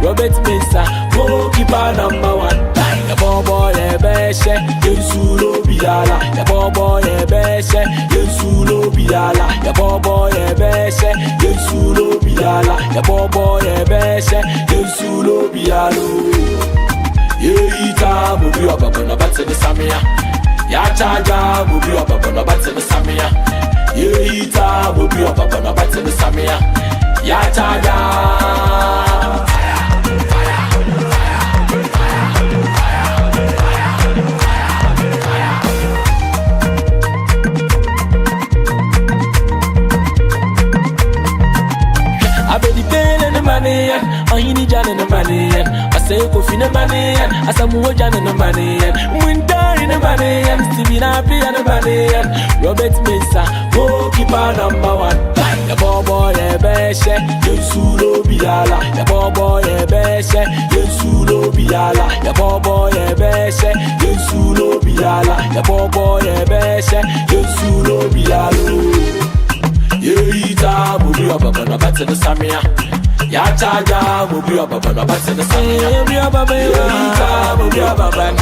Robert Mensah, goalkeeper #1. The boy Ebeshe, Yensulo Biala. The boy Ebeshe, Yensulo Biala. The boy Ebeshe, Yensulo Biala. The boy Ebeshe, Yensulo Bialo. Yeita mubi obabona batse samia. Ya chaja mubi obabona batse samia. Yeita mubi obabona batse samia. Ya chaja. I need Jan in the money, I say coffee the money, I some more Jan in the money, winter in the money, Stevie Nappy and the money, Robert Mensah, goalkeeper #1. The boy Ebeshe, Yensulo Biala. The boy Ebeshe, Yensulo Biala. The boy Ebeshe, Yensulo Biala. The boy Ebeshe, Yensulo Bialo. Yeita mubi obabona batse samia. Ya chaja mubi obabona batse samia. Mubi obabona. Yeita mubi obabona.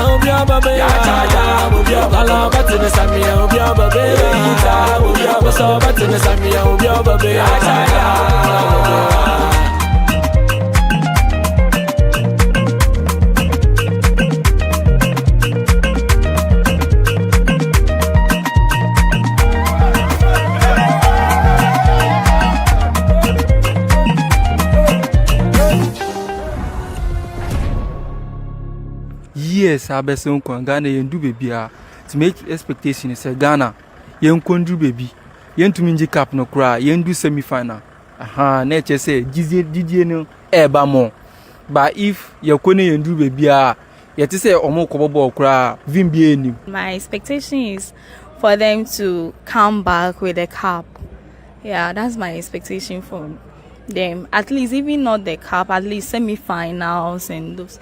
Mubi obabona. Ya chaja mubi obabona batse samia. Mubi obabona. Yeita mubi obabona batse samia. Mubi obabona. Ya chaja. years abeso nkwa Ghana yendu baby to make expectation is Ghana yenkondru baby yentumi nji cap no kra yendu semi final aha na eche say didie no eba mo but if yakone yendu baby yet say omo kobobo kra vimbie ni. My expectation is for them to come back with a cup. Yeah, that's my expectation for them. At least, even not the cup, at least semi-finals and those.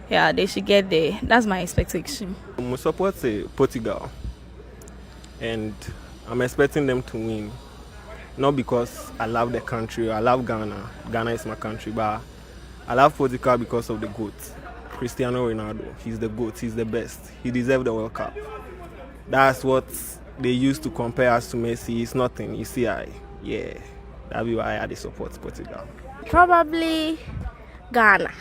Yeah, they should get there. That's my expectation. I support Portugal, and I'm expecting them to win. Not because I love the country, I love Ghana. Ghana is my country, but I love Portugal because of the GOAT. Cristiano Ronaldo, he's the GOAT, he's the best. He deserves the World Cup. That's what they used to compare us to Messi. It's nothing, you see, that'll be why I support Portugal. Probably Ghana.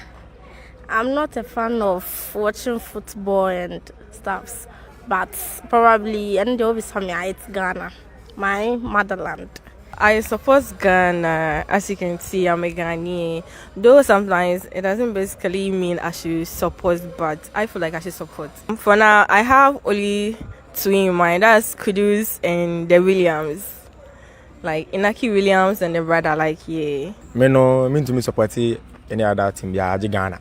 I'm not a fan of watching football and stuff, but probably, and always for me, it's Ghana, my motherland. I support Ghana. As you can see, I'm a Ghanaian. Though sometimes it doesn't basically mean I should support, but I feel like I should support. For now, I have only two in mind. That's Kudus and the Williams. Like Inaki Williams and the brother, like, yeah. Me no mean to me support any other team. Yeah, Ghana.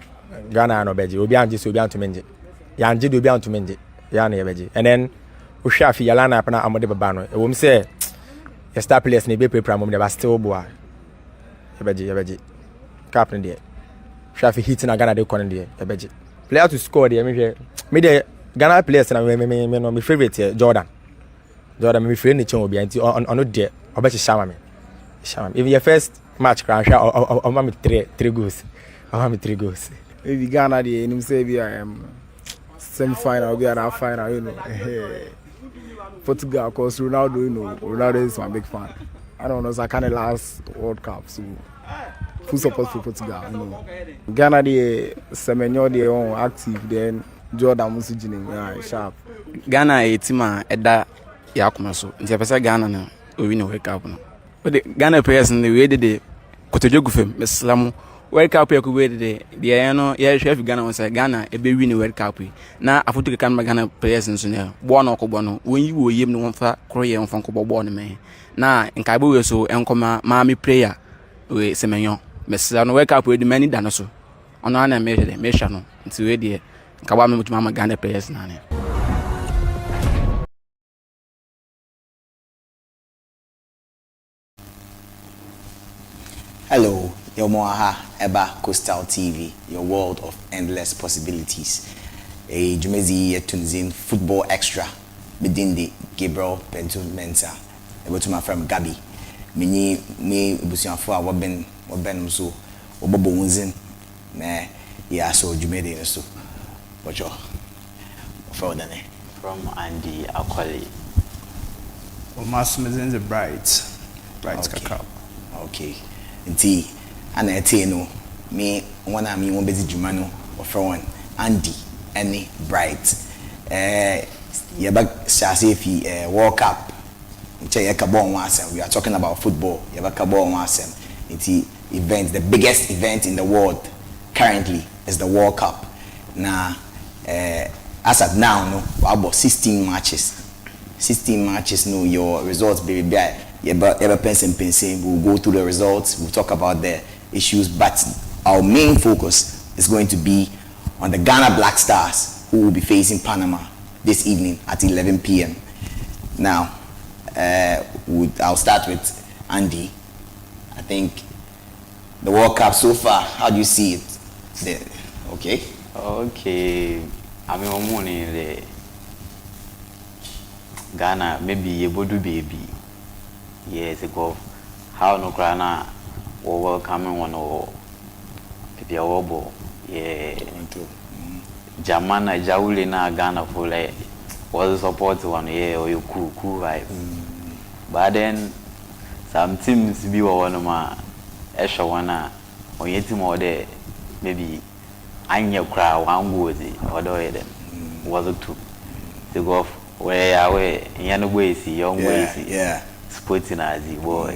Ghana no beji. Obi anji so obi antu menji. Ya anji do obi antu menji. Ya na beji. And then Ushafi Yalana apana amode babano. E wo me say the star players ni be prepare mom dey still boa. Yebeji. Captain there. Shafi hitting na Ghana dey corner there. Yebeji. Player to score there me the Ghana players na me no my favorite here Jordan me friend ni chen obi anti on there. Obechi shama me. Even your first match crash o ma me 3 goals. O ma me 3 goals. If Ghana dey him say be semi final be at final, you know. Portugal, because Ronaldo, you know, Ronaldo is my big fan. I don't know, it's kind of last World Cup, so full support for Portugal, you know. Ghana, the Semenyo, they are active, then Jordan Musijini, yeah, sharp. Ghana, a team at that Yakumaso. The person Ghana, no, we win a World Cup. But the Ghana players in the way they Kotojogu, Messlamu. World Cup ya kuwede de ano ya chef Ghana wonsa Ghana e be win World Cup na afoto kan Ghana players nso ne bo na okobọ no wonyi wo yem no wonfa kroye wonfa nkobọ no me na nka bo we so enkoma maami player we Semenyo mesla no World Cup we de mani da no so ono ana me hwa no nti we de nka ba me mutuma Ghana players na ne. Hello, your Moaha Eba Coastal TV, your world of endless possibilities. A Jumezi Tunzin Football Extra, within the GABRIEL BENTUM MENSAH. Able to my friend Gabby. Me Busian for what ben so, or Bobo Unzin. Nah, yeah, so Jumedi so. What's your from Andy AKORLEY. Masmizin the bright KAKRABA. Okay. Nti ana ete no me wana me won bezi djuma no offer one Andy any bright ye ba shase fi World Cup nche ye ka bon wasem. We are talking about football. Ye ba ka bon wasem. Nti event, the biggest event in the world currently is the World Cup. Now as at now no about 16 matches no your results baby. Ever pensing, we'll go through the results, we'll talk about the issues, but our main focus is going to be on the Ghana Black Stars, who will be facing Panama this evening at 11 p.m. Now, I'll start with Andy. I think the World Cup so far, how do you see it? Okay? Okay. I mean, I'm morning the Ghana, maybe a Bodu baby. Yes, ago, how no grana or welcoming one or the obo, yeah, Jamana Jauli na Ghana for like was support one year or you cool right. But then some teams be one of my extra one or yet more there, maybe I'm your crowd one woody or do them was it two to go where I way young ways, young ways, yeah. Sporting as the boy.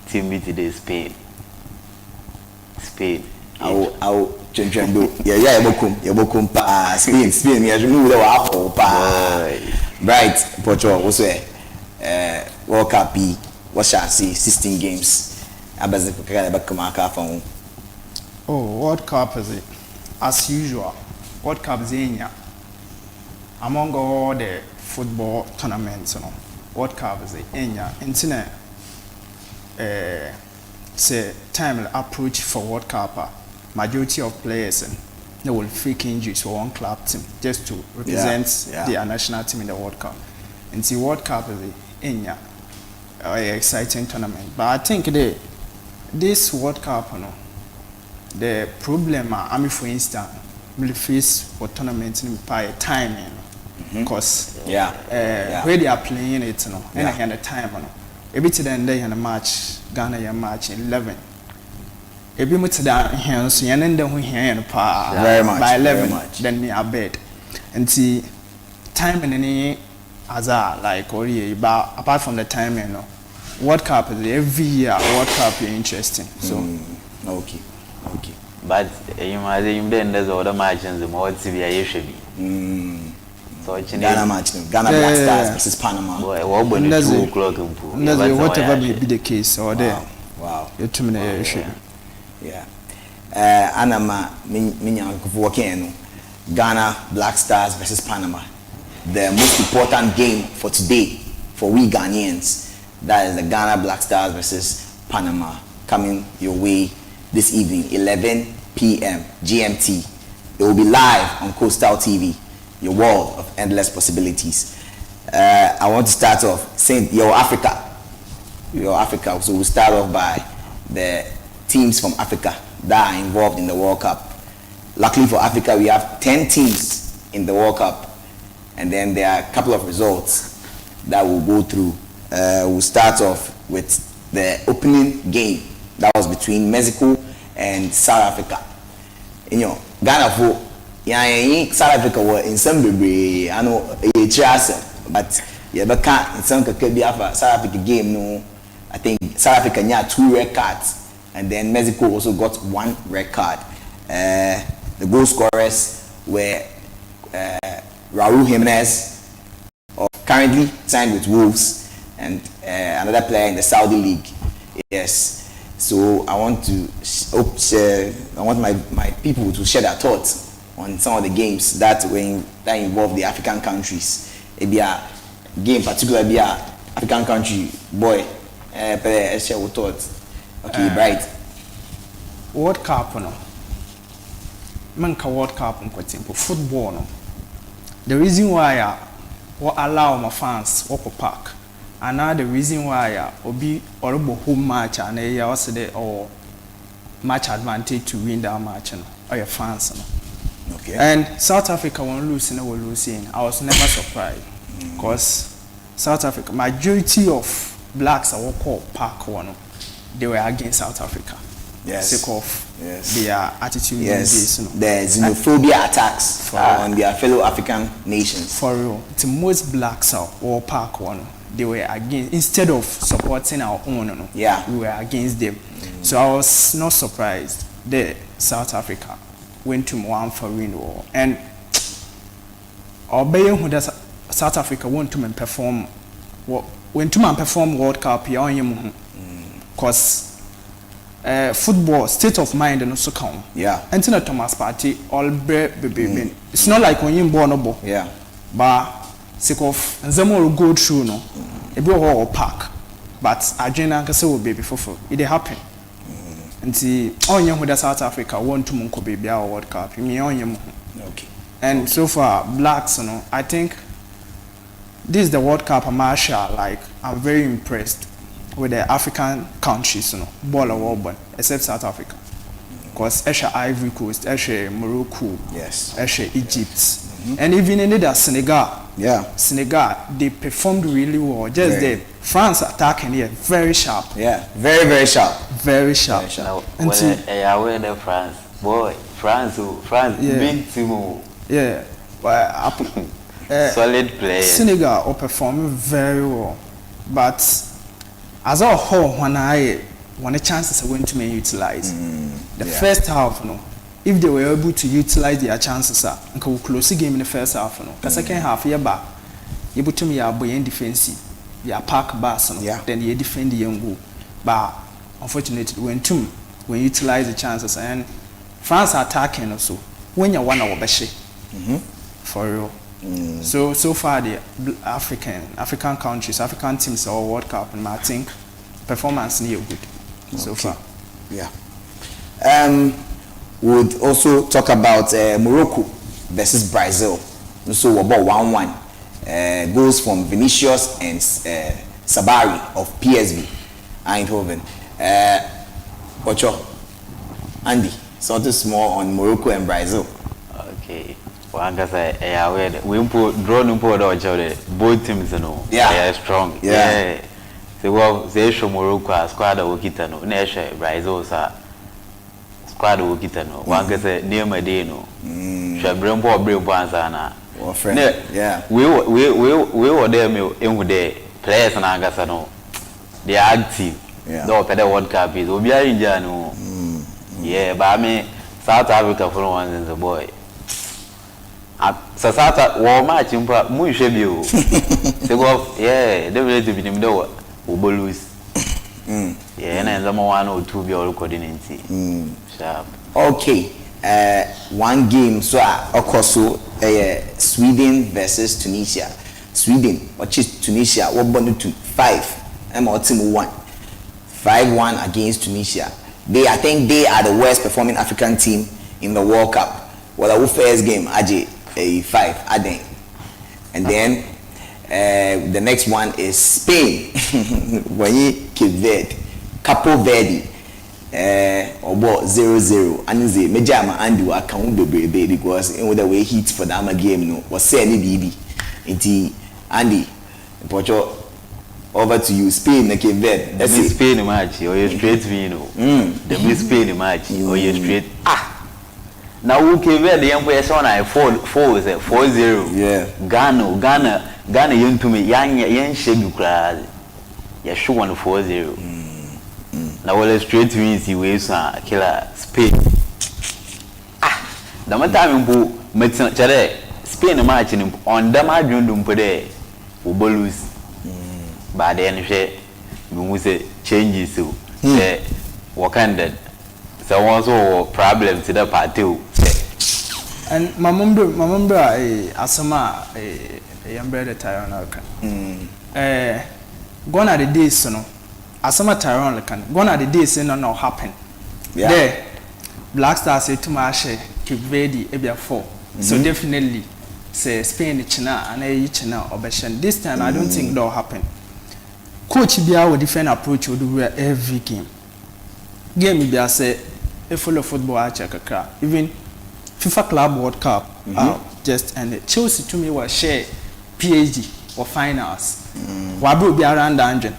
Team me today Spain. I'll Chenchendo. Yeah, Bokum, pa, Spain, you remove the apple, pa. Bright, Portugal, also, World Cup, what shall I say, 16 games. Oh, World Cup is it? As usual, World Cup is in ya. Among all the football tournaments, World Cup is in ya. Internet, say time approach for World Cup. Majority of players they will fake injuries for one club team just to represent their national team in the World Cup. And see, World Cup is in ya. Exciting tournament, but I think this World Cup, the problem I mean, for instance, will face for tournaments by timing, because where they are playing it, and I had the time, a bit then they had a match, Ghana match 11. A bit much down here, so you end up here very much by 11, then me a bed, and see timing any azar like but apart from the timing, World Cup is every year. World Cup is interesting. So okay. But you might then there's other matches the more severe should be. So Ghana match, Ghana Black Stars versus Panama. Boy, what 2 o'clock whatever may be the case or there. Wow. You're 2 minutes. Yeah. Anama Minya working Ghana Black Stars versus Panama. The most important game for today for we Ghanaians. That is the Ghana Black Stars versus Panama coming your way this evening, 11 p.m. GMT. It will be live on Coastal TV, your world of endless possibilities. I want to start off saying your Africa. So we'll start off by the teams from Africa that are involved in the World Cup. Luckily for Africa, we have 10 teams in the World Cup, and then there are a couple of results that we'll go through. We'll start off with the opening game that was between Mexico and South Africa. Ghana for South Africa were in some degree, I know but in some South Africa game, no, I think South Africa had 2 red cards, and then Mexico also got 1 red card. The goal scorers were Raul Jimenez, currently signed with Wolves, and another player in the Saudi League. Yes. So I want my people to share their thoughts on some of the games that involve the African countries. It be a game particularly be a African country boy. Share your thoughts. Okay, Bright. World Cup World Cup football no. The reason why I allow my fans walk a park, and now the reason why I be horrible home match and I also the match advantage to win that match or your fans. Okay. And South Africa won't lose and will losing. I was never surprised because South Africa majority of blacks I walk up park they were against South Africa. Yes. Sake of their attitude. Yes. The xenophobia attacks on their fellow African nations. For real. The most blacks are all park they were against, instead of supporting our own, we were against them. So I was not surprised that South Africa went to 1-0 war. And obey who does South Africa want to perform World Cup because football state of mind and also count. Yeah. And Thomas Party all baby. It's not like when you born up. Yeah. But sick of them will go through no. A bit of park. But Argentina can say baby for it happen. And see on you who South Africa want to monko baby our World Cup. Me on you. Okay. And so far blacks, I think this is the World Cup Marshall. Like I'm very impressed with the African countries, ball or ball, except South Africa. Because Esha Ivory Coast, Esha Morocco, yes, Esha Egypt, and even in the Senegal. Yeah. Senegal, they performed really well. Just the France attacking here, very sharp. Yeah, very, very sharp. Very sharp. Very sharp. Now, when the France, boy, France, BENTUM. Yeah. Solid player. Senegal are performing very well. But as a whole, when a chance is going to be utilized, the first half, no, if they were able to utilize their chances, and could close the game in the first half, no, the second half, yeah, but you put to me a boy in defensive, yeah, park bus, then you defend the young goal. But unfortunately, when utilize the chances and France are attacking also, when you want our best, for real. So far the African countries, African teams are World Cup, and I think performance near good so far. Yeah. Would also talk about Morocco versus Brazil. So about 1-1. Goals from Vinicius and Sabari of PSV Eindhoven. Ocho, Andy, something small on Morocco and Brazil. Okay. Well, we put drone both teams, you know. Yeah. They are strong. Yeah. They show Morocco squad of Okitano, Nesha, Brazil, squad of Okitano. One can say near Medino. Shabrim for Brave Banzana. Yeah. We were there in the players and Agasano. They are active. Yeah. No, the World Cup is Obiari. Yeah, but I mean, South Africa for one is a boy. Sasata war match impa mu hwebio se go yeah they will be them do obolus yeah na nzama 1 or 2 bi all coordinate sharp. Okay, one game so okoso Sweden versus Tunisia. Sweden which is Tunisia what born to 5 and team 5-1 against Tunisia. I think they are the worst performing African team in the World Cup. Well, our first game Aje a 5 adding, and then the next one is Spain. When you Cape Verde, Capo Verde, about 0-0. And the Majama Andy account be because in the way hits for the game no was saying BB. Inti Andy, Porto over to you. Spain, Cape Verde. That's it. Spain match or you straight vino. The Spain match or you straight now who came there the young person I 4-0. Yeah. Ghana young to me young shebu class. Yeah, sure one 4-0. Now all straight wins you waves killer Spain. The matter impo metin chare Spain match on them I don't put there. Ubolus. But then we say changes so what kind of so also problem to the party. And my mom asama young brother Tyrone gone are the days no asama Tyrone can gone are the days no happen. Yeah. There Black Stars say to my share Cape Verde ebia 4. So definitely say Spain China and China obession. This time I don't think that'll happen. Coach Bia will different approach will do every game. Game Bia say a follow football I check a crowd. Even FIFA Club World Cup just ended. Chelsea to me was share PhD or finals. Wabu be around the engine.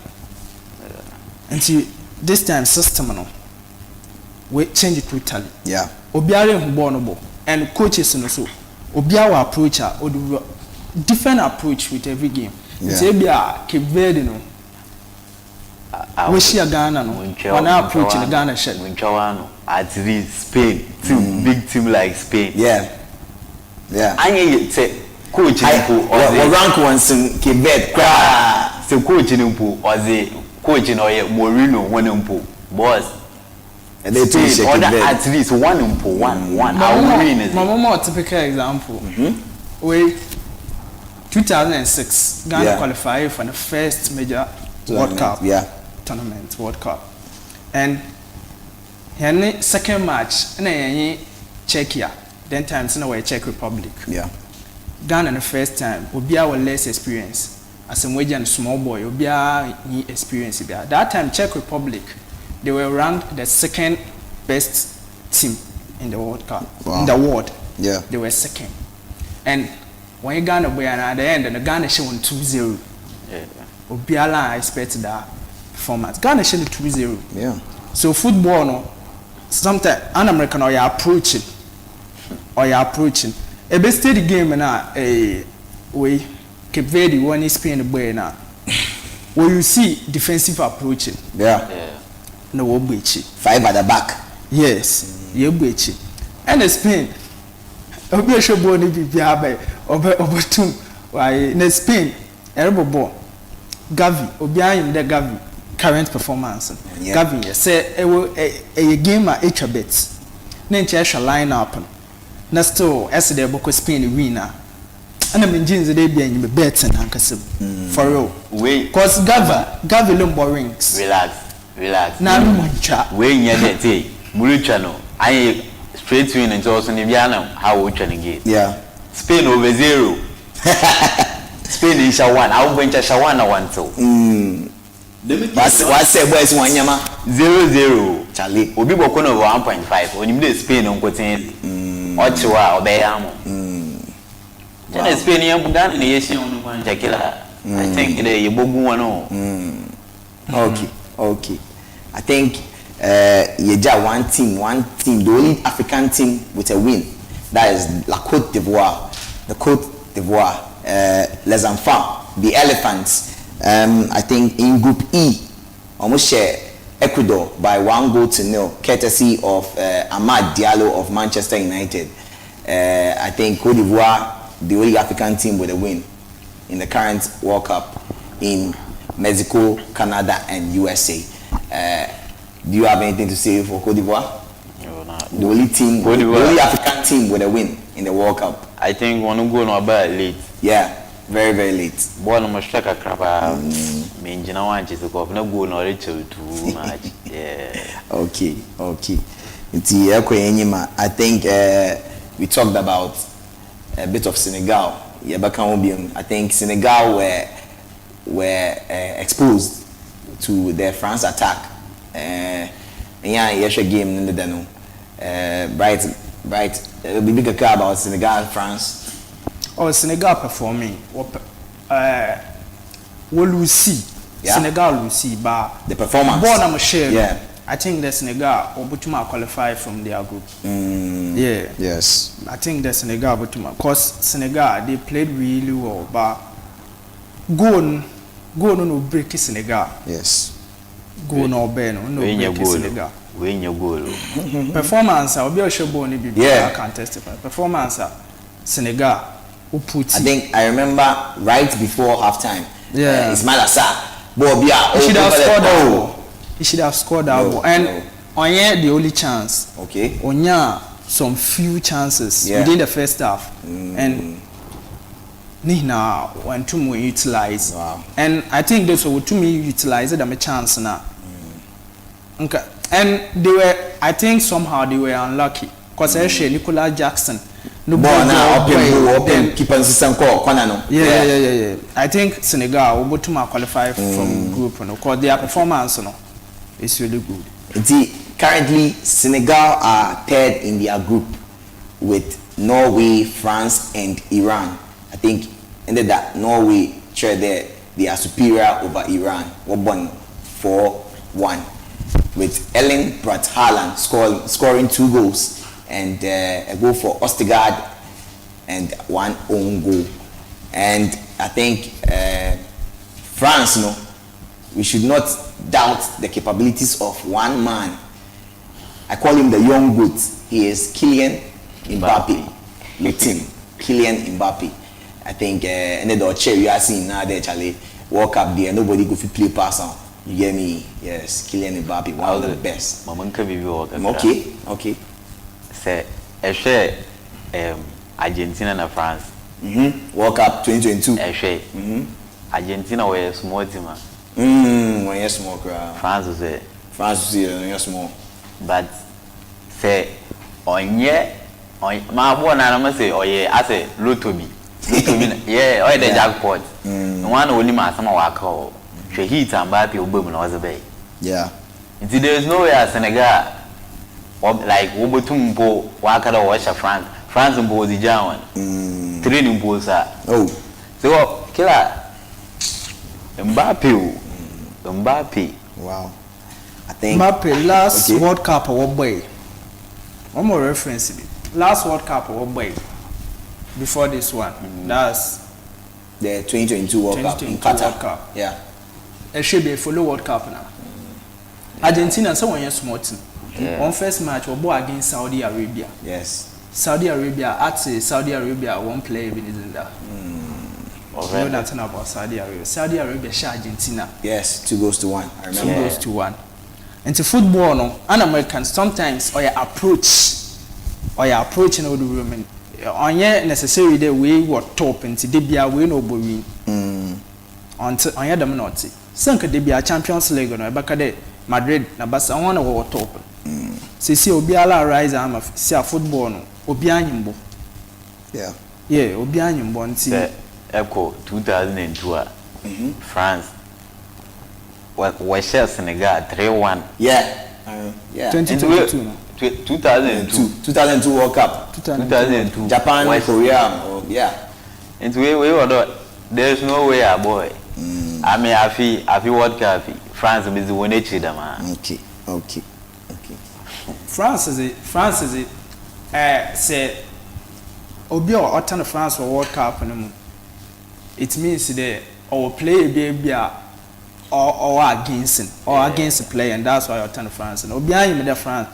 Until this time system no. We change it totally. Yeah. Obiare who and coaches and so Obiawa approach or do different approach with every game. Say Bia Cape Verde no. We share Ghana no. When I approach in Ghana share. At least Spain, big team like Spain. Yeah. I say coach or rank ones in Cape Verde. So coach in Umpo or the coach in Morino one Umpo boss. And they teach at least one Umpo one. My more typical example. We 2006 Ghana qualified for the first major World Cup tournament World Cup, and here second match in Czechia, then times in a Czech Republic. Yeah. Ghana the first time Obia was less experience as a Norwegian small boy. Obia experience that time Czech Republic they were ranked the second best team in the World Cup in the world. Yeah. They were second, and when Ghana were at the end and the Ghana show 2-0. Yeah. Obiala expect that format. Ghana should 2-0. Yeah. So football no sometimes an American or you approaching. A best steady game na way Cape Verde one is Spain boy na. Where you see defensive approaching. Yeah. No obechi. 5 at the back. Yes, yebuechi. And Spain. Obi ehwebo ni bibia ba obetum why in Spain erebobo Gavi obi ayim de Gavi current performance. Gavi say a game a bet. Na nche line up. Na still de boko Spain winner. And I'm in jeans they be in bet and ankasem. For real. Wait. Cause Gavi lumbo rings. Relax. Na muncha. We nyete Mulucha no. I straight win and also Nibiana how we can get. Yeah. Spain over 0. Spain is a 1. I will venture Shawana 1-2. What say boys 1 yama? 0-0. Charlie. Obi boko over 1.5. When you Spain on Cotin. Ochiwa Obeyamo. Then Spain yam Ghana the Asian on Jakila. I think the Yabogu one. Okay. I think Yeja one team, the only African team with a win. That is La Côte d'Ivoire. The Côte d'Ivoire, Les Enfants, the Elephants. I think in Group E, almost share Ecuador by 1-0, courtesy of Amad Diallo of Manchester United. I think Côte d'Ivoire, the only African team with a win in the current World Cup in Mexico, Canada, and USA. Do you have anything to say for Côte d'Ivoire? No, not. The only team, the only African team with a win in the World Cup. I think one go no about late. Yeah, very, very late. Boy, no much like KAKRABA. Me jina wanchi so ko na go no reach too much. Yeah. Okay. I think we talked about a bit of Senegal. I think Senegal were exposed to the France attack. Game in the Dano. Bright. It'll be bigger car about Senegal, France. Oh, Senegal performing. We'll see. Yeah. Senegal will see, but the performance. Born I'm sure. Yeah. I think the Senegal or Butuma qualify from their group. Yeah. Yes. I think the Senegal Butuma, cause Senegal they played really well, but go on no break Senegal. Yes. Go no beno no break Senegal. When you go. Performance I will be sure born be. Yeah. I can testify. Performance Senegal who put. I remember right before halftime. Yeah. Ismail Assar. He should have scored that goal. He should have scored that goal. And Onye the only chance. Okay. Onya some few chances within the first half. And Nihna when two more utilized. Wow. And I think those who two me utilized them a chance now. Okay. And they were, I think somehow they were unlucky. Because actually Nicolas Jackson no ball now open keep on system call corner no. Yeah. I think Senegal will to qualify from group because their performance is really good. Currently Senegal are third in their group with Norway, France and Iran. I think ended that Norway share there they are superior over Iran. Won 4-1 with Erling Braut Haaland scoring 2 goals. And a goal for Ostigard and 1 own goal. And I think France, we should not doubt the capabilities of one man. I call him the young goat. He is Kylian Mbappe. With him, Kylian Mbappe. I think any the chair you are seeing now there, Charlie, walk up there, nobody go play pass on. You get me? Yes, Kylian Mbappe, one of the best. Okay. Say, I share Argentina and France. World Cup 2022. I share. Argentina were a small team. When you're small, France was when you're small. But say, my boy, I must say, I say, Lutobi. Yeah, or the jackpot. One only man, some work out. She hit and Mbappe or boom was a bay. Yeah. There is no way Senegal. Like Wobotum po wakada washa France mpo the German training po sa so killer Mbappe wow I think Mbappe last World Cup boy one more reference last World Cup boy before this one that's the 2022 World Cup in Qatar. Yeah it should be a follow World Cup now. Argentina so one small team On first match, we bought against Saudi Arabia. Yes. Saudi Arabia, I'd say Saudi Arabia won't play even isn't that. You know nothing about Saudi Arabia. Saudi Arabia share Argentina. Yes, 2-1. I remember. 2-1. And to football, no, and Americans sometimes or your approach in all the women. On your necessary day we were top and they be away no boy. Until on your dominant. Sanka they be a Champions League no back there Madrid na Barcelona were top. See Obiala rise am see a football no Obianyimbo. Yeah. Yeah, Obianyimbo until Echo 2002 France we share Senegal 3-1. Yeah. 2022 no. 2002 World Cup. 2002 Japan, Korea. Yeah. And we were there's no way a boy. I mean I feel World Cup France is the one each them. Okay. France is it say Obi or Otan France for World Cup no. It means that our play baby or against the player, and that's why I turn to France. And behind the France,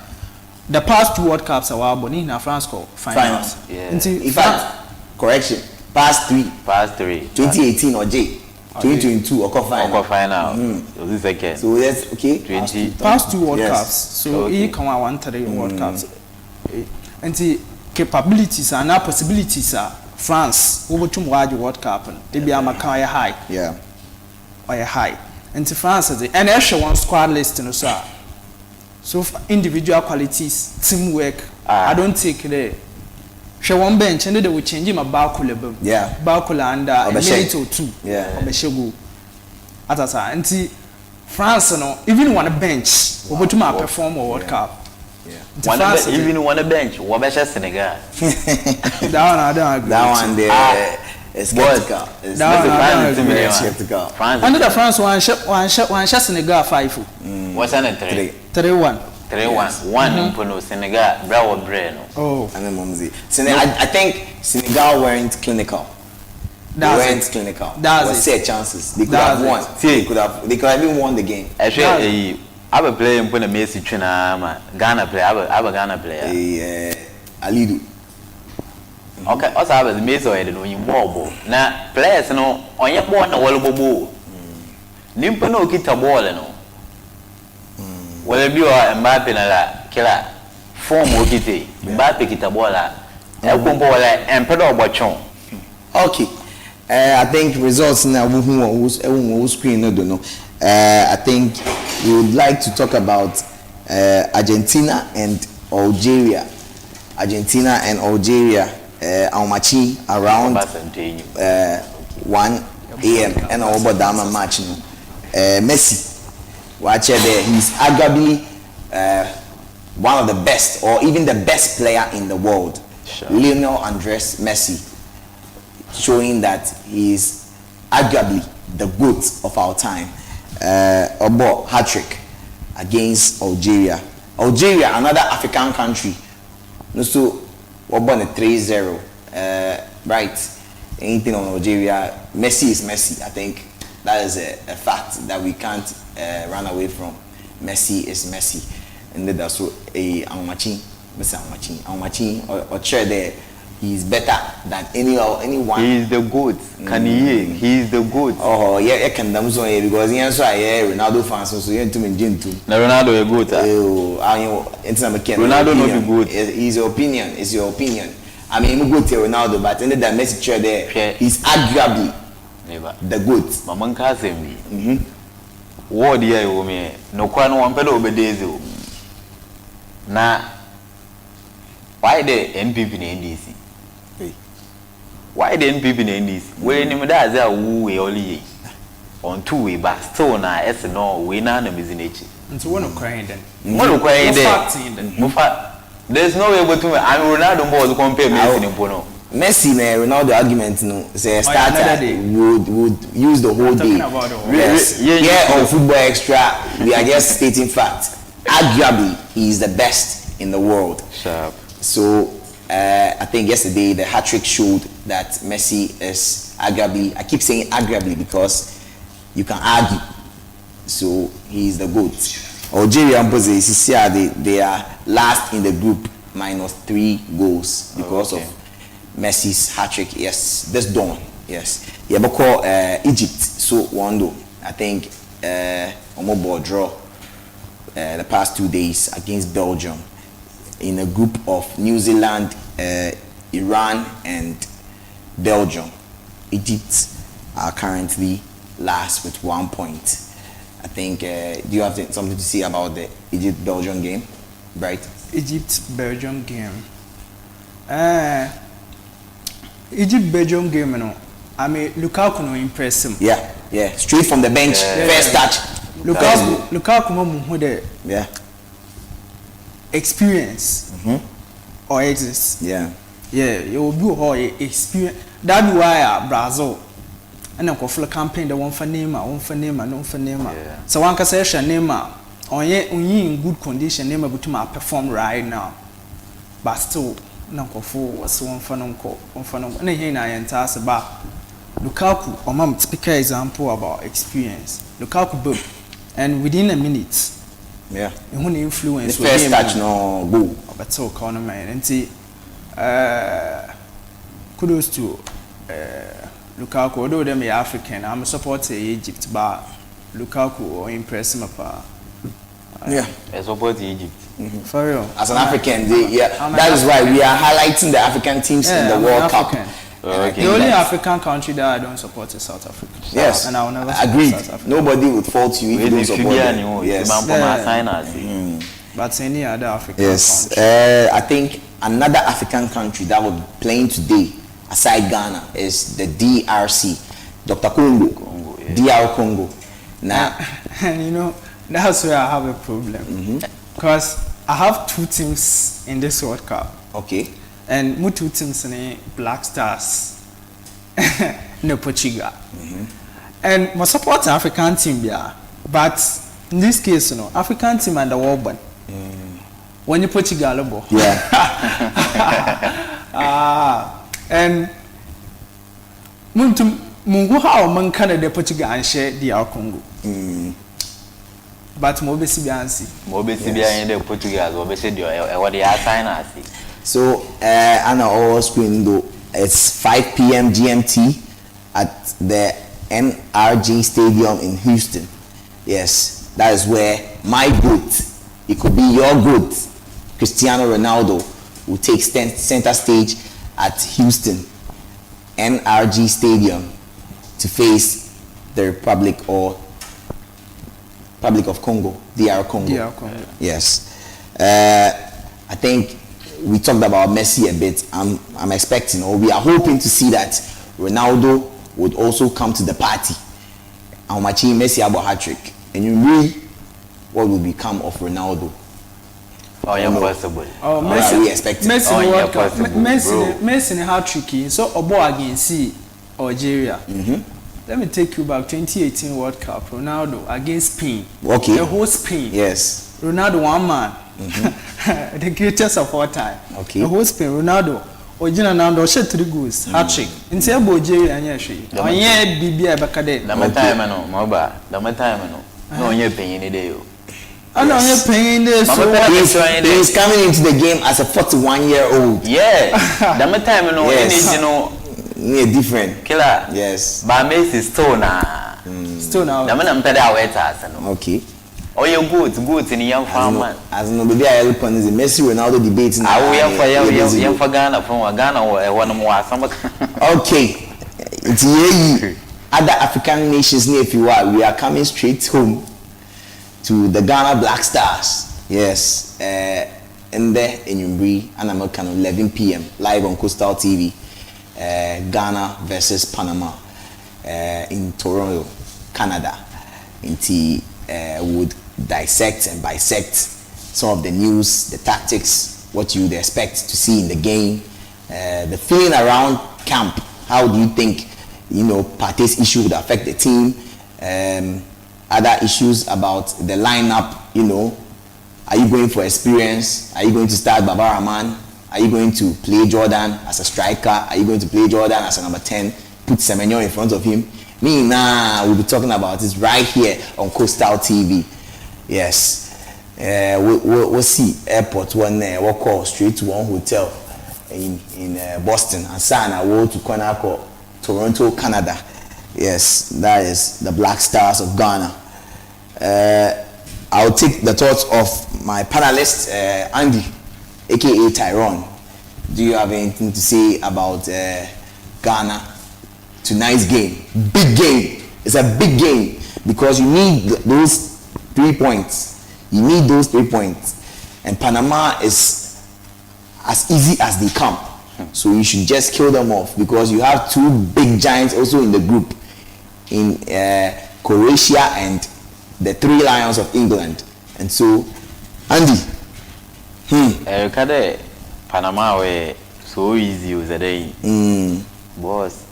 the past 2 World Cups are well, but in France called finals. Yeah. In fact, correction, past 3. 2018 or J. 2022 or final. So this second. So that's okay. Past 2 World Cups. So he come out 1-3 World Cups. And the capabilities and possibilities are France over to World Cup. They be a high. Yeah. Or high. And France is and actually one squad list in so for individual qualities, teamwork. I don't take the she one bench and they will change him a Bakula. Yeah. Bakula and a minute or 2. Yeah. Obeshego. At and France no even one bench over to my perform a World Cup. Yeah. Even one bench, Wabesha Senegal. That one there. It's skeptical. It's skeptical. Under the France one shot Senegal 5. What's on 3? 3-1. 3-1. One Impono Senegal, Bravo Breno. Oh, and then Mumsy. I think Senegal weren't clinical. They weren't clinical. That's it. Chances. They could have won. They could have even won the game. Actually, I have a player in Puna Messi China, Ghana player. I have a Ghana player. Alidu. Okay, also have the Messi or the Wimbo. Now, players no on your ball no wall bobo. Nimpo no kita ball no. Well, you are Mbappe na killer. Form okite. Mbappe kita ball la. Ekumbo la empedo bochon. Okay. I think results now who screen no don't know. I think we would like to talk about Argentina and Algeria. Argentina and Algeria Aumachi around 1 a.m. and over Dama match. Messi, watch there. He's arguably one of the best or even the best player in the world. Sure. Lionel Andres Messi, showing that he is arguably the GOAT of our time. About hat-trick against Algeria. Algeria, another African country. So, we're born a 3-0. Right. Anything on Algeria, Messi is Messi. I think that is a fact that we can't run away from. Messi is Messi. And then that's a Aumachi or chair there. He's better than anyone. He is the GOAT. He is the GOAT. Oh yeah, I can damn so because he answer Ronaldo fans so you to me too. Na Ronaldo a GOAT. Ronaldo not the GOAT. It's your opinion. It's your opinion. I mean, I'm good to Ronaldo, but in the message chair there, he's arguably the GOAT. Mama Kasembi. What do you mean? No one pedo obedezo. Na why the NPP in NDC? Why the NPP in NDC? We need that as a we only on 2 way back. So now it's no we na na business. Into one of crying then. One of crying then. There's no way but I mean Ronaldo more to compare Messi in Pono. Messi and Ronaldo argument say starter would use the whole day. Yes. Yeah, on Football Extra, we are just stating fact. Arguably, he is the best in the world. Sharp. So I think yesterday the hat-trick showed that Messi is arguably, I keep saying arguably because you can argue. So he is the GOAT. Algeria and they are last in the group, -3 goals because of Messi's hat-trick. Yes, this dawn. Yes, yeah, but call Egypt. So Wando, I think Omobo draw the past 2 days against Belgium in a group of New Zealand, Iran, and Belgium. Egypt are currently last with 1 point. I think. Do you have something to say about the Egypt-Belgium game, right? Egypt-Belgium game. Egypt-Belgium game, you know. I mean, Lukaku no impress him. Yeah. Straight from the bench, first touch. Lukaku mo the experience or exists. Yeah, you will do how experience. That's why Brazil and then for campaign the one for Neymar. So one can say Neymar on in good condition, Neymar but to perform right now, but still no was one for and here I enter about Lukaku or mom typical example about experience. Lukaku book and within a minute. Yeah. And when influence the first touch no go. But so corner man and see kudos to Lukaku, although them are African, I'm supporting Egypt, but Lukaku or impress him apart. I support Egypt. For real. As an African, that is why we are highlighting the African teams in the World Cup. The only African country that I don't support is South Africa. Yes, and I will never support agreed. South Africa. Nobody would fault you if you don't support them. Yes. But any other African country. I think another African country that will be playing today, aside Ghana, is the DRC, Dr. Congo, DR Congo. Now, and you know, that's where I have a problem. Because I have 2 teams in this World Cup. Okay. And my 2 teams in Black Stars, no Portugal. And my support African team, but in this case, you know, African team and the world ban. When you Portugal, and Mungu how man Canada Portugal and share the Congo. But Mobesi Biansi. Mobesi Biansi Portugal, Mobesi what they are sign. So, on our screen, though, it's 5 p.m. GMT at the NRG Stadium in Houston. Yes, that is where my GOAT, it could be your GOAT, Cristiano Ronaldo, will take center stage at Houston NRG Stadium to face the Republic of Congo, DR Congo. Yes. I think we talked about Messi a bit. I'm expecting, or we are hoping to see that Ronaldo would also come to the party. And Messi about hat-trick. And you really, what will become of Ronaldo? Impossible. Messi, we expecting. Messi hat-trick. So Obo against Algeria. Let me take you back 2018 World Cup. Ronaldo against Spain. Okay. The whole Spain. Yes. Ronaldo one man. The greatest of all time. Okay. The whole Spain. Ronaldo. Ojina Nando shed 3 goals. Hat-trick. In say Algeria and Yashi. Onye Bibia Bakade. The time no. Moba. The time no. No onye paying any day. I know you're paying this. He's coming into the game as a 41-year-old. Yeah. The time no. Yes. You know. Yeah, different. Killer. Yes. But Messi still now. Still now. The man I'm telling you wait Okay. Oh, you good in the young farmer. As no baby, I help on the Messi Ronaldo debate. I will for Ghana from Ghana or one more. Okay. It's other African nations near if you are. We are coming straight home to the Ghana Black Stars. Yes. In there in Umbri and American 11 p.m. live on Coastal TV. Ghana versus Panama in Toronto, Canada. Would dissect and bisect some of the news, the tactics, what you would expect to see in the game, the feeling around camp. How do you think, Partey's issue would affect the team? Other issues about the lineup, are you going for experience? Are you going to start Baba Rahman? Are you going to play Jordan as a striker? Are you going to play Jordan as a number 10? Put Semenyo in front of him? We'll be talking about this right here on Coastal TV. Yes. we see airport one there, we call straight to one hotel in Boston, and Sana go to Konako, Toronto, Canada. Yes, that is the Black Stars of Ghana. I'll take the thoughts of my panelist, Andy, aka Tyrone. Do you have anything to say about Ghana? Tonight's game, big game. It's a big game because you need those 3 points. You need those 3 points, and Panama is as easy as they come. So you should just kill them off because you have 2 big giants also in the group, in Croatia and the 3 Lions of England. And so, Andy, Panama were so easy was a day. Boss,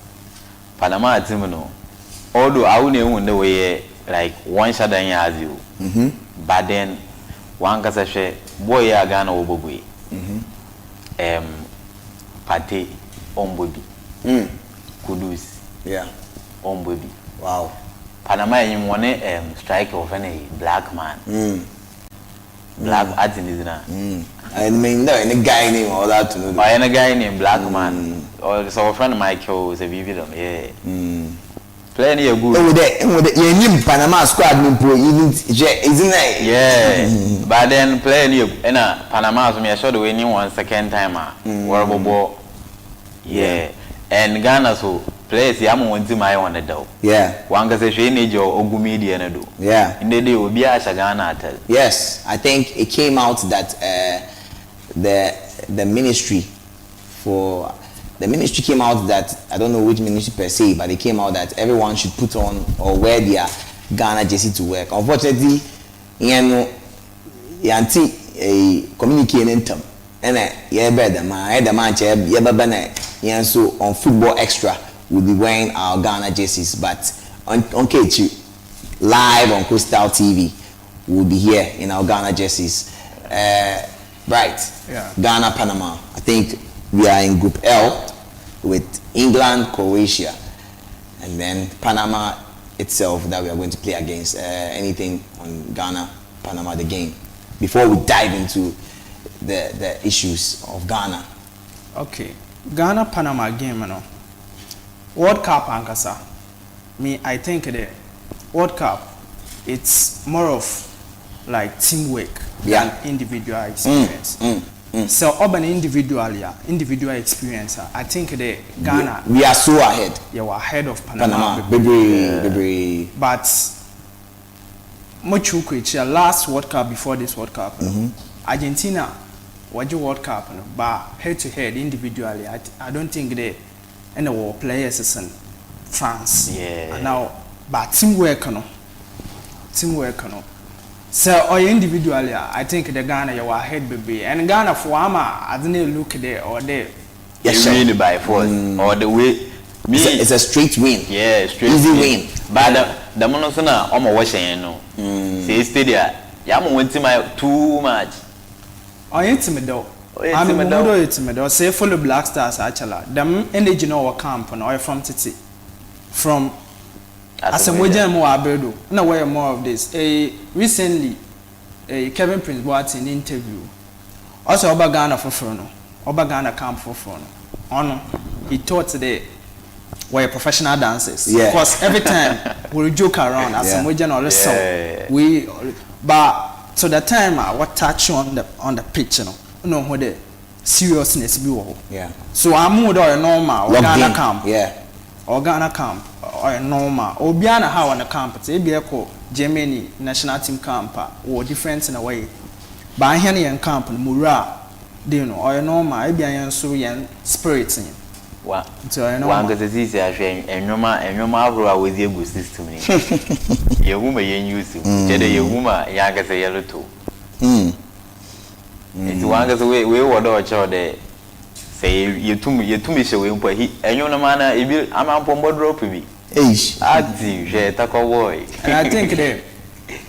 Panama team no. Although I wouldn't know way like one shot and has you. But then one can say boy ya Ghana obogwe. Pate ombobi. Kudus. Yeah. Ombobi. Wow. Panama in one strike of any black man. Black artisan. I mean, no, any guy name all that to know. By any guy named Black Man. Or so a friend Michael was a vivid. Yeah. Plenty of good. Oh, you knew Panama squad, isn't it? Yeah. But then plenty of Panama, so I saw the winning 1 second timer. Horrible ball. Yeah. And Ghana so players yamu wanti my one do. Yeah. One can say she need your ogumidi and do. Yeah. In the day will be a Ghana tell. Yes, I think it came out that the ministry came out that, I don't know which ministry per se, but it came out that everyone should put on or wear their Ghana jersey to work. Unfortunately, yanti a communicating term. And so on Football Extra we'll be wearing our Ghana jerseys, but on KTU live on Coastal TV we'll be here in our Ghana jerseys. Right. Yeah. Ghana, Panama. I think we are in Group L with England, Croatia, and then Panama itself that we are going to play against. Anything on Ghana, Panama, the game. Before we dive into the issues of Ghana. Okay. Ghana, Panama game, you know. World Cup, Ankasa. I think the World Cup, it's more of like teamwork than individual experience. So urban individual experience, I think the Ghana we are so ahead. Yeah, we're ahead of Panama. Baby. But much last World Cup before this World Cup, Argentina was the World Cup, but head to head individually, I don't think they any war players is in France. Yeah. And now, but teamwork, So individually, I think the Ghana you are ahead, baby, and Ghana for Ama, I didn't look there or there. Yes, really by force or the way. It's a straight win. Yeah, straight easy win. But the monosona I'm watching, you know. Say stadia. Yamu went to my too much. I intimate though. I'm a intimate. Say for the Black Stars actually. Them energy no camp and or from Titi. From as a wager more abedo. No way more of this. Recently Kevin Prince Boateng interview. Also Oba Ghana for Frono. Oba Ghana camp for Frono. He taught today we're professional dancers. Yeah. Because every time we joke around as some wager or we but so the time I was touch on the pitch, you know what the seriousness be. Yeah. So I'm more or normal or Ghana camp. Yeah. Or Ghana camp or normal. Or Biana how on the camp. It's a Germany national team camp or difference in a way. But Henny and camp and Mura, you know, or normal, I be an so young spirits in. One because it's easy and no matter with your good system. Your woman you use to your woman young as a yellow too. It's one as we would watch all day. Say you to me show him, but he and you no manner I'm up on board rope me. Active, taco boy. And I think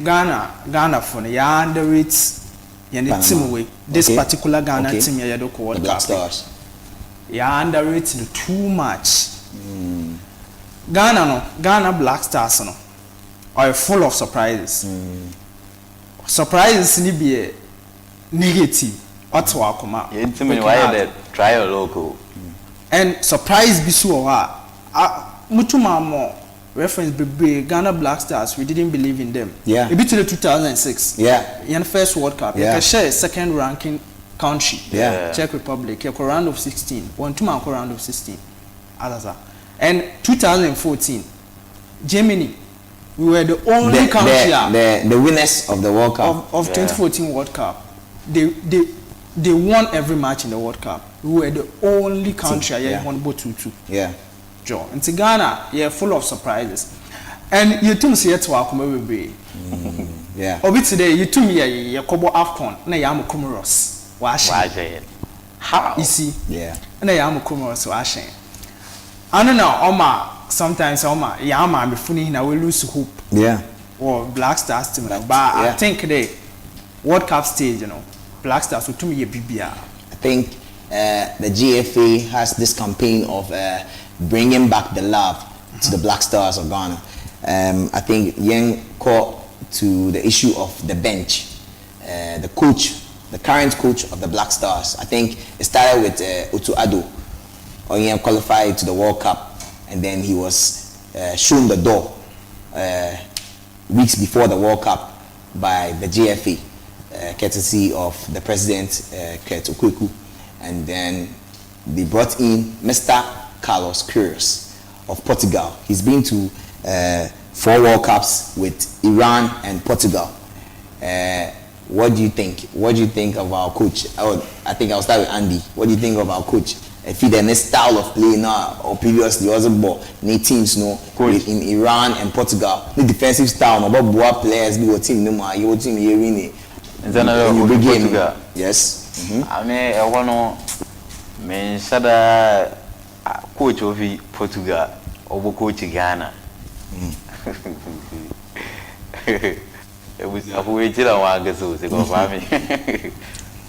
Ghana for the underrates team way. This particular Ghana team you do call Black Stars. Yeah, underrated too much. Ghana Black Stars are full of surprises. surprises ni be negative what's wa kuma Intimate why the trial local and surprise bi so wa mutuma mo reference be Ghana Black Stars, we didn't believe in them. Yeah. A bit to the 2006. Yeah. In the first World Cup. Yeah. You share second ranking country. Yeah. Czech Republic. You round of 16. One two man round of 16. And 2014, Germany. We were the only country. The winners of the World Cup. Of 2014 World Cup. They won every match in the World Cup. We were the only country that won both 2-2. Yeah. Joe. And Ghana, you're full of surprises. And you told me to Akome. Yeah. Obi today, you told me you Kobo Afcon, na yamu Comoros. Washing. How? You see? Yeah. Na yamu Comoros washing. I don't know, Oma, sometimes Oma, Yama, before na we lose hope. Yeah. Or Black Stars team. But I think the World Cup stage, you know, Black Stars will to me a BBR. I think the GFA has this campaign of bringing back the love to the Black Stars of Ghana. I think Yang caught to the issue of the bench, the coach, the current coach of the Black Stars. I think it started with Otu Ado. Yang qualified to the World Cup, and then he was shown the door weeks before the World Cup by the GFA, courtesy of the president, Kurt Okweku, and then they brought in Mr. Carlos Queiroz of Portugal. He's been to 4 World Cups with Iran and Portugal. What do you think? What do you think of our coach? I think I'll start with Andy. What do you think of our coach? If he the style of play now or previously was about teams in Iran and Portugal, the defensive style about boa players be team no more. Your team here winning. Portugal. Yes. I mean, I want to mention coach of Portugal or coach Ghana. It was a way to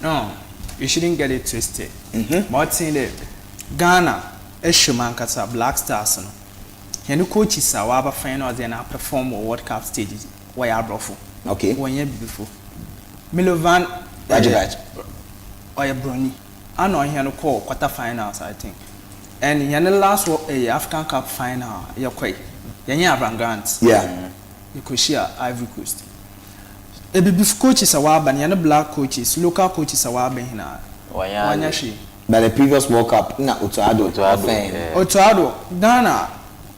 No, you shouldn't get it twisted. But saying Ghana, Eshumankasa, Black Stars, and the coaches are our finals and perform World Cup stages. Why are brofu? Okay. 1 year before. Milovan Rajabaj. Or Bruni. I know he had call quarterfinals, I think. And in the last African Cup final, you're quite. You're Grant. Yeah. You could share Ivory Coast. A baby coaches are wab and black coaches, local coaches are wab in But the previous World Cup, not Otuado. Otuado, Ghana,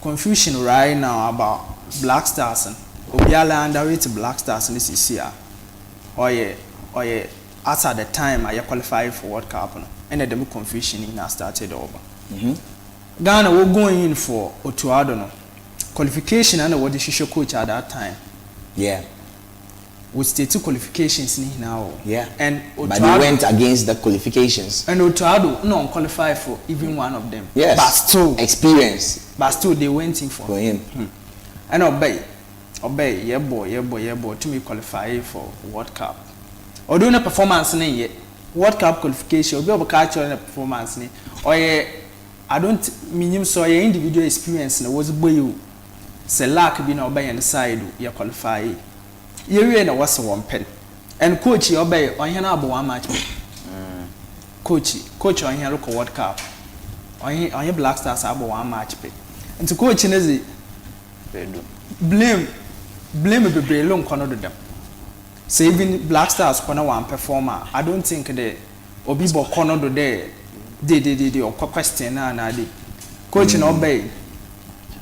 confusion right now about Black Stars and Obiala underrated Black Stars in this year. Or as at the time I qualified for World Cup and the confusion in started over. Ghana were going in for Otuado qualification and what the Shisho coach at that time. Yeah. With state qualifications now. Yeah. And but they went against the qualifications. And Otuado no qualified for even one of them. Yes. But still experience. But still they went in for him. And obey, yeah boy, to me qualify for World Cup. Or doing a performance in yet. World Cup qualification, or be culture in a performance ni. Or I don't mean so your individual experience was boy you. Say lack being obey on the side you qualify. You really was one pen. And coach you obey on here about 1 match. Coach on here look at World Cup. On your Black Stars about 1 match pay. And to coach in is blame be very long corner to them. Saving Black Stars corner one performer. I don't think they Obibo corner to there. They or question and coach and obey.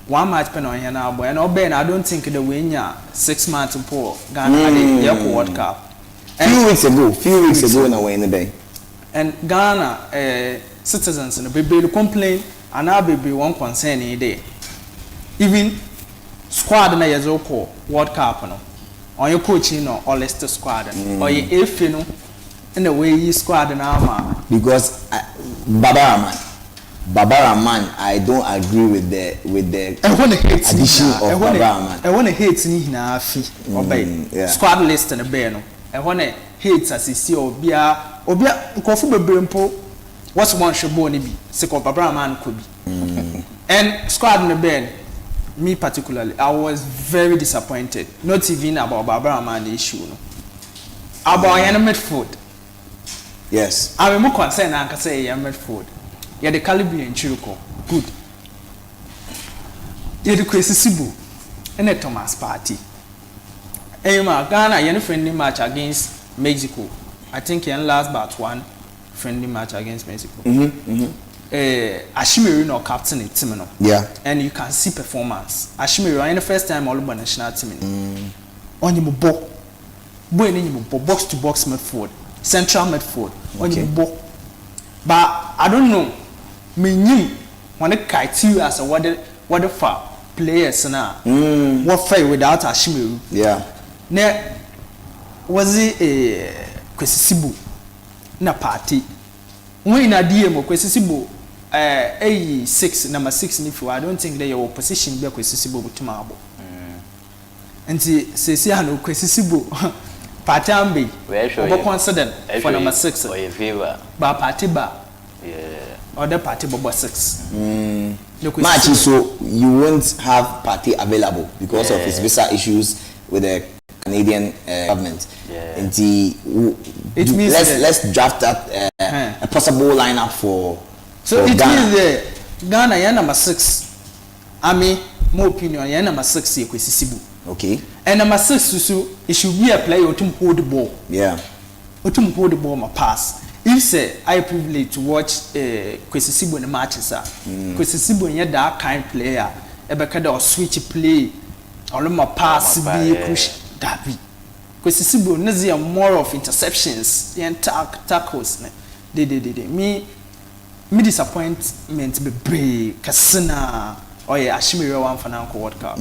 1 match pen on here now, boy, and obey. I don't think the winner 6 months to poor Ghana World Cup. Few weeks ago, now in the day. And Ghana citizens and baby complain, and I be one concern in day. Even squad na yazoko World Cup no. On your coaching no or Leicester squad or your if you know in the way you squad na because Babaraman, I don't agree with the addition of Babaraman. I want to hate ni na fi obey squad list na be no. I want to hate as see obia nkofu bebrempo what's one shobo ni bi se ko Babaraman ko bi. And squad na be me particularly, I was very disappointed. Not even about Barbara Man issue. No. about your midfield. Yes. I'm more concerned I can say your midfield. You're the Caribbean Chiriko. Good. You're the Kwesi Sibu and the Thomas Party. Ghana, you're a friendly match against Mexico. I think you're last but one friendly match against Mexico. Ashimiri no captain in team. Yeah. And you can see performance. Ashimiri, the first time all over national team. On your box to box midfield, central midfield, on your box. But I don't know. Me when it kites you as a what the players now. What fight without Ashimiri? Yeah. Ne was it a Kwesi Sibu na party. When na DM Kwesi Sibu number 6 if I don't think they your position be Kwesi Sibu tomorrow. And say no Kwesi Sibu party ambe. Obo consider for number 6 or your favor. Ba party ba. Yeah. Other party bobo 6. Match so you won't have party available because of his visa issues with the Canadian government. And it means let's draft that a possible lineup for it Ghana. Means Ghana you're number 6. I mean, my opinion, you're number 6 here Kwesi Sibu. Okay. And number 6 so it should be a player to hold the ball. Yeah. To hold the ball my pass. If say I privilege to watch Kwesi Sibu in the matches Kwesi Sibu is that kind of player. Ebekada or switch play. All my pass be push that be. Kwesi Sibu is more of interceptions and tackles. Me disappointment be brave Kasina or Ashimiri one for Nanko World Cup.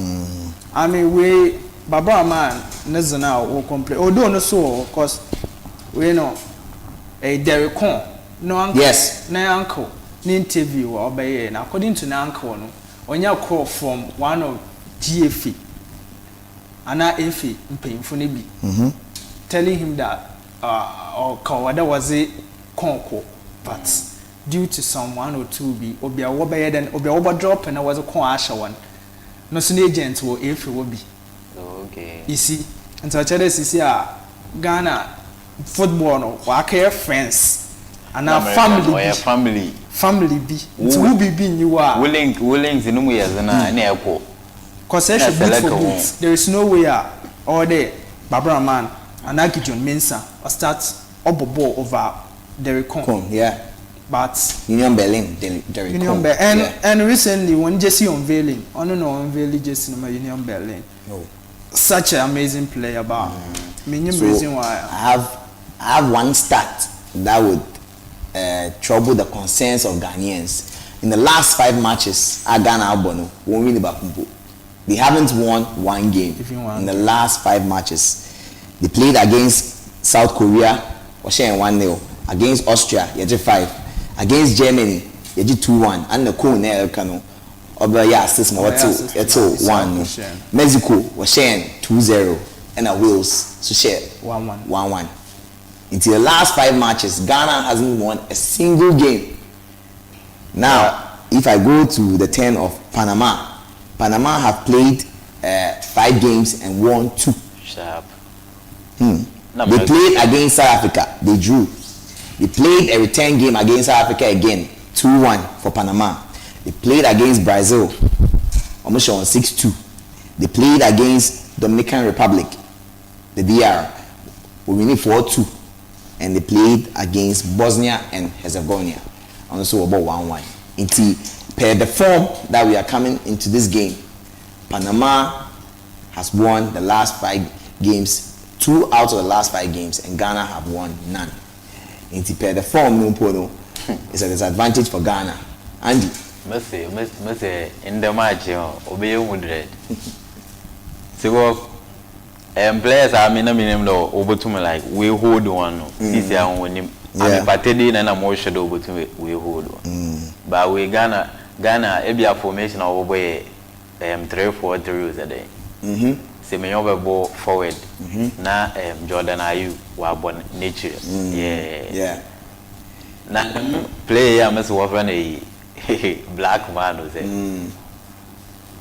I mean we Baba man Nazana will complain. Although no so cause we know a Derek Con no uncle. Yes. No uncle. Ni interview or by and according to na uncle no on your call from one of GFE and na FE painful be telling him that or Kawada was a conco but due to some 1 or 2 be obia wobe then obia over drop and I was a con asha one no soon agent will FE will be okay. You see and so I tell this is Ghana football no wake friends and our family be it's who be you are willing in years na airport cause there is no way all day Barbara man and John Mensa or start ball over Derek Con. Yeah. But Union Berlin, and recently when Jesse unveiling, unveiling Jesse no Union Berlin. No. Such an amazing player, but reason why I have one stat that would trouble the concerns of Ghanaians. In the last 5 matches, Ghana Abono won't win the Bakumbu. They haven't won 1 game in the last 5 matches. They played against South Korea, was sharing 1-0. Against Austria, yeji 5. Against Germany, yeji 2-1. And the Cone Kano, over 6 more 2-1. Mexico was sharing 2-0. And Wales so share 1-1. Into the last 5 matches, Ghana hasn't won a single game. Now, if I go to the turn of Panama have played 5 games and won 2. Sharp. They played against South Africa, they drew. They played a return game against South Africa again, 2-1 for Panama. They played against Brazil, almost on 6-2. They played against Dominican Republic, the DR, we winning 4-2. And they played against Bosnia and Herzegovina, also about 1-1. Per the form that we are coming into this game, Panama has won the last 5 games, 2 out of the last 5 games, and Ghana have won none. Per the form, it's a disadvantage for Ghana. Andy. Must in the match, obey Woodred. So, players are minimum over to me like we hold one. This year, when you parted and I'm more shadow over to we hold one. But we Ghana, every formation over 3-4-3 a day. Say me over ball forward. Na Jordan Ayu were born nature. Yeah. Na player must often a black man was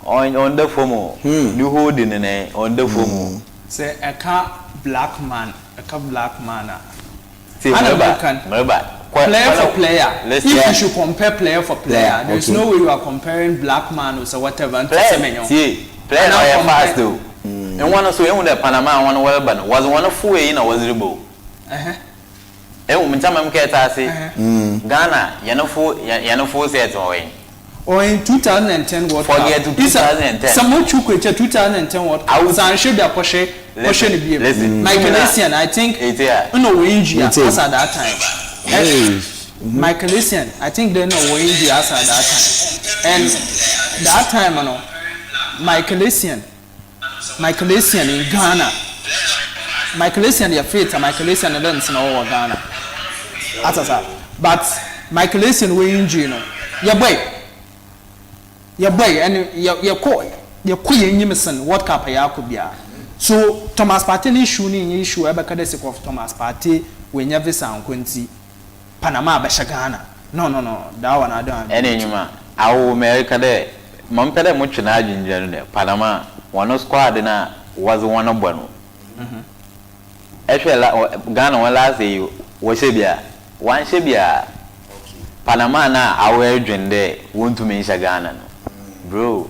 on the form. You holding on the form. Say a car black man a black man. See, remember. Player for player. If you should compare player for player, there's no way you are comparing black man or whatever. See, player are fast though. And one also in the Panama one well was one of four in a was able. And when time I'm say Ghana, Yanofo said away. Or in 2010 World Cup. Forget 2010. Someone took 2010 World Cup. I was should be a Porsche. Michael Essien, I think. No injury as at that time. Michael Essien, I think they know where injury as at that time. And that time, Michael Essien in Ghana. Michael Essien, your faith, and Michael Essien learns in all Ghana. But Michael Essien will injury, your boy, and your queen Yimison, what cup Yakubia. So Thomas Partey issue ever cadesic of Thomas Partey when you have sound Quincy Panama Bashagana. No, that one I don't. Any man, our America there, Mompede Muchinaj in general, Panama, one squad was one of one. Actually, Ghana one last day was Shibia, one Shibia. Panama now, our agent there, want to mention Ghana. Bro,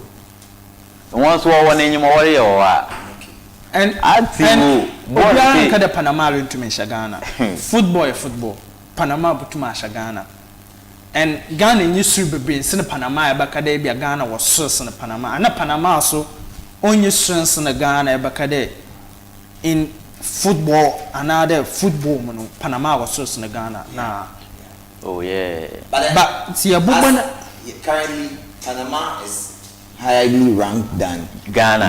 once one in your warrior or and I think the Panama to mention Ghana. Football. Panama to mention Ghana. And Ghana used to be in Panama, Bakade, Ghana was source in Panama. And Panama so only strengths in Ghana, Bakade in football, another football, Panama was source in Ghana. Nah. Oh, yeah. But see, a woman currently, Panama is highly ranked than Ghana.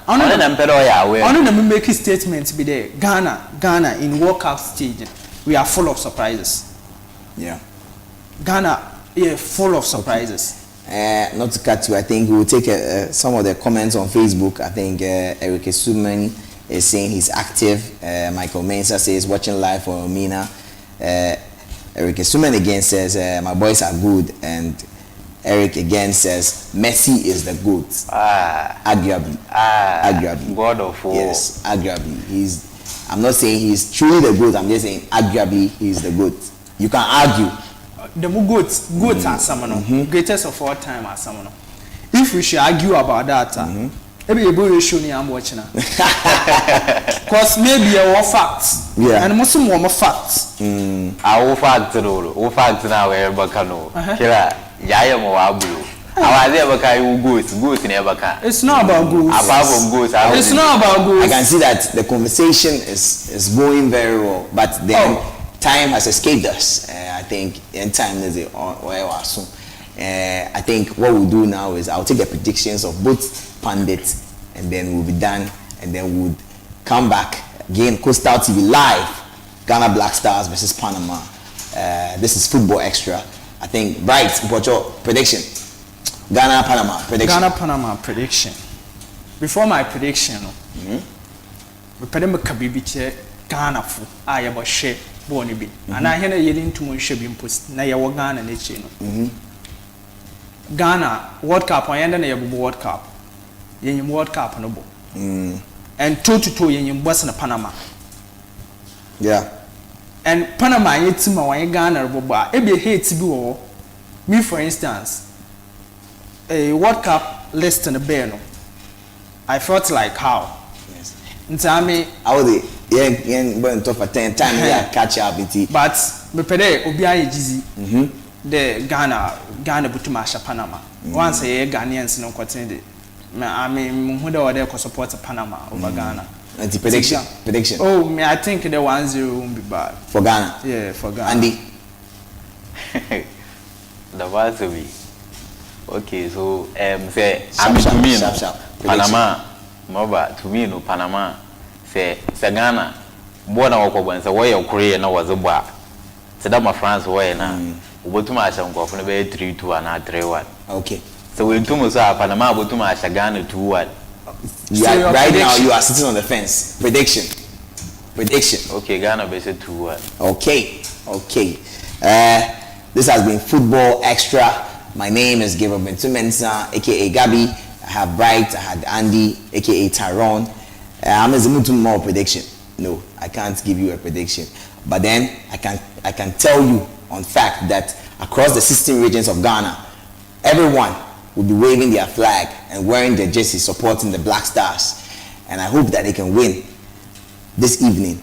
I'm making statements be there. Ghana in World Cup stage, we are full of surprises. Yeah. Ghana, full of surprises. Not to cut you, I think we will take some of the comments on Facebook. I think Eric Suman is saying he's active. Michael Mensah says watching live for Mina. Eric Suman again says my boys are good, and Eric again says Messi is the GOAT. Arguably. God of war. Yes, arguably. I'm not saying he's truly the GOAT. I'm just saying arguably he's the GOAT. You can argue. The GOATs are someone, greatest of all time are someone. If we should argue about that, maybe a boy show me I'm watching. Because maybe our facts. Yeah. And most more facts. Our facts now where Bacano. Yaya Moabu. I never can goats never can. It's not about goats. Apart from goats, it's not about goats. I can see that the conversation is going very well, but then time has escaped us. I think in time is where soon. I think what we'll do now is I'll take the predictions of both pundits, and then we'll be done, and then we'll come back again. Coastal TV live, Ghana Black Stars versus Panama. This is Football Extra. I think Bright prediction. Ghana Panama prediction. Before my prediction, we put them a kabibiche Ghana for I have a share born be, and I had a yelling to my ship post. Now you Ghana and Ghana World Cup. I ended a World Cup. Yen World Cup no bo. And 2-2 yen Boston Panama. Yeah. And Panama it's my Ghana boba. Ebi hate to be me for instance. A World Cup list in the Beno. I felt like how. Yes. I mean, how they going to for 10 times they catch up with it. But me pede obiaye jizi. The Ghana butumasha Panama. Once a Ghanaians no continue. I mean, who they could support Panama over Ghana. And the prediction. Oh, me, I think the 1-0 won't be bad for Ghana. Yeah, for Ghana. Andy. The was to be. Okay, so say I'm to me no Panama, Moba to me no Panama. Say Ghana, born our Koban, say why your Korea no was a bar. Say that my France way now. Ubutuma Shango from the 3-2 and 3-1. Okay. So we two must have Panama, Ubutuma Ghana 2-1. Right now you are sitting on the fence. Prediction. Okay, Ghana base 2-1. Okay. This has been Football Extra. My name is BENTUM, aka Gabby. I have Bright, I had Andy, aka Tyrone. I'm a more prediction. No, I can't give you a prediction. But then I can tell you on fact that across the 16 regions of Ghana, everyone will be waving their flag and wearing their jersey supporting the Black Stars. And I hope that they can win this evening.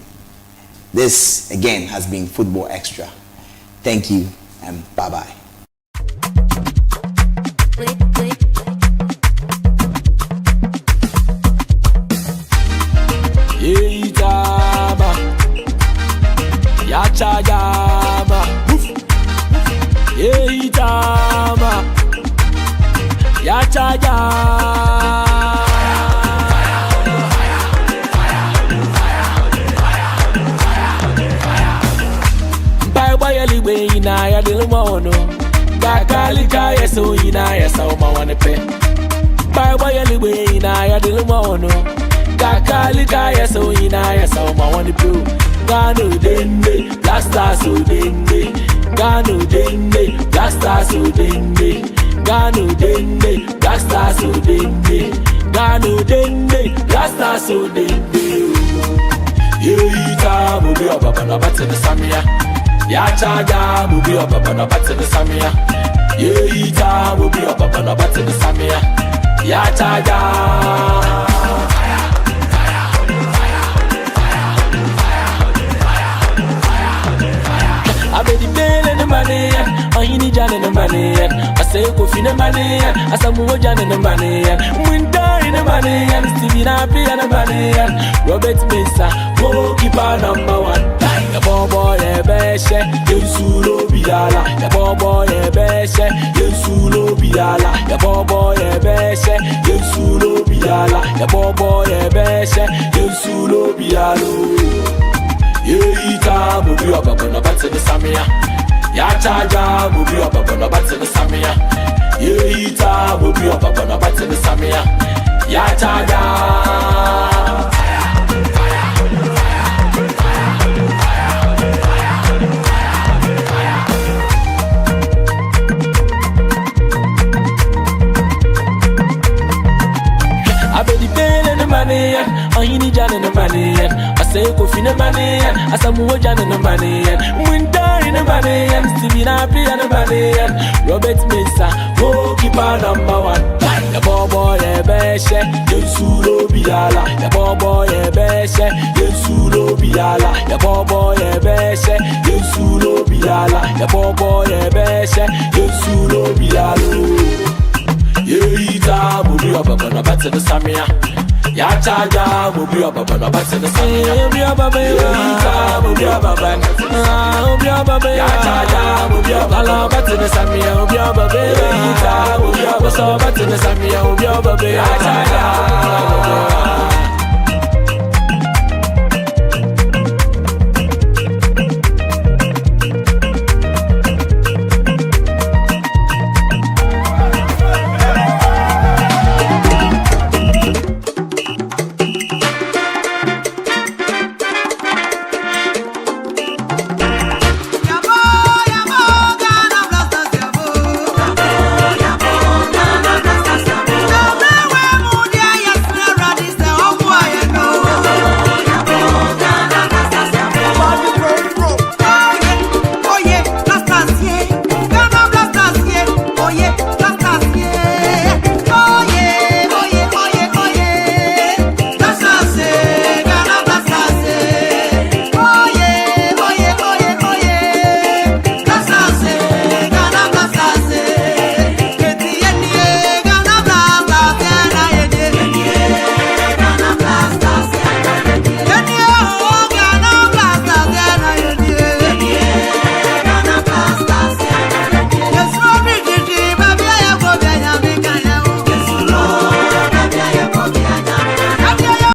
This again has been Football Extra. Thank you and bye-bye. Yachagama, Yitama, Yachagama. Bye bye, anyway, I didn't want to. Kakalika, yes, so yes, I want to pay. Bye bye, anyway, I didn't want to. Kakalika, yes, so yes, I want to do. Gano dende, blasta so dende. Gano dende, blasta so dende. Gano dende, blasta so dende. Gano dende, blasta so dende. Yeita mubi obaba na bate the samia. Yachaga mubi obaba na bate the samia. Yeita mubi obaba na bate the samia. Yachaga. I be the man and the money, I need Jan and the money. I say, go fin the money, I say, move Jan and the money. Winter in the money, and Stevie Nappy and the money. Robert MENSAH, goalkeeper number 1. The boy, a beshe, you sulo biala. The boy, a beshe, you sulo biala. The boy, a beshe, you sulo biala. The boy, a beshe, you sulo bialo. Yeita mubi obaba na bate the samia. Yachaga mubi obaba na bate the samia. Yeita mubi obaba na bate the samia. Yachaga. I be the pain and the money, I need Jan and the money. I say, go fin the money, I say, move Jan and the money. Winter in the money, and Stevie Nappy and the money. Robert MENSAH, goalkeeper number 1. The boy, a beshe, you sulo biala. The boy, a beshe, you sulo biala. The boy, a beshe, you sulo biala. The boy, a beshe, you sulo biala. Yeita mubi obaba na bate the samia. Yachaga mubi obaba na bate the samia. Mubi obaba, yeita mubi obaba. Mubi obaba, yachaga mubi obaba na bate the samia. Mubi obaba, yeita mubi obaba so bate the samia. Mubi obaba, yachaga.